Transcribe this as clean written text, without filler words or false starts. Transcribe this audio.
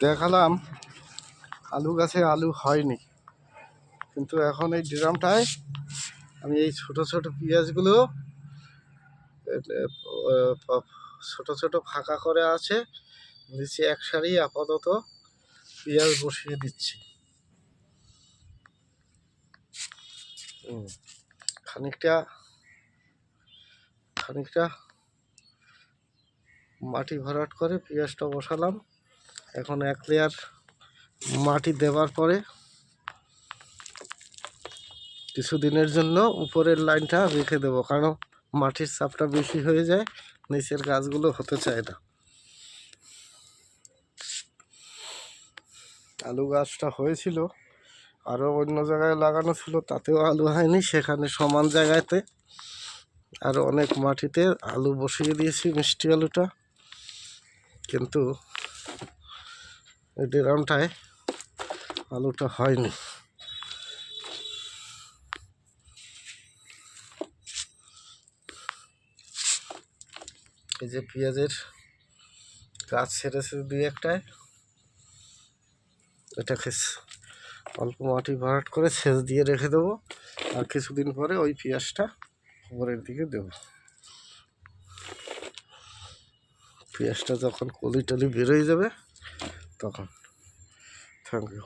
দেখালাম আলু গাছে আলু হয়নি, কিন্তু এখন এই ড্রামটায় আমি এই ছোট ছোট পেঁয়াজগুলো ছোট ছোট ফাঁকা করে আছে, নিচে এক সারি আপাতত পেঁয়াজ বসিয়ে দিচ্ছি। খানিকটা মাটি ভরাট করে পেঁয়াজটা বসালাম। এখন এক লেয়ার মাটি দেওয়ার পরে কিছুদিনের জন্য উপরের লাইনটা রেখে দেবো, কারণ মাটির চাপটা বেশি হয়ে যায়, নিচের গাছগুলো হতে চায় না। আলু গাছটা হয়েছিল, আরও অন্য জায়গায় লাগানো ছিল, তাতেও আলু হয়নি। সেখানে সমান জায়গাতে আরও অনেক মাটিতে আলু বসিয়ে দিয়েছি, মিষ্টি আলুটা, কিন্তু এই ড্রামটায় আলুটা হয়নি। এই যে পেঁয়াজের গাছ ছেড়েছে দুই একটায়, এটাকে অল্প মাটি ভরাট করে সেচ দিয়ে রেখে দেবো, আর কিছুদিন পরে ওই পেঁয়াজটা উপরের দিকে দেবো। পেঁয়াজটা যখন কলি টলি বেরোয় যাবে তখন। Thank you.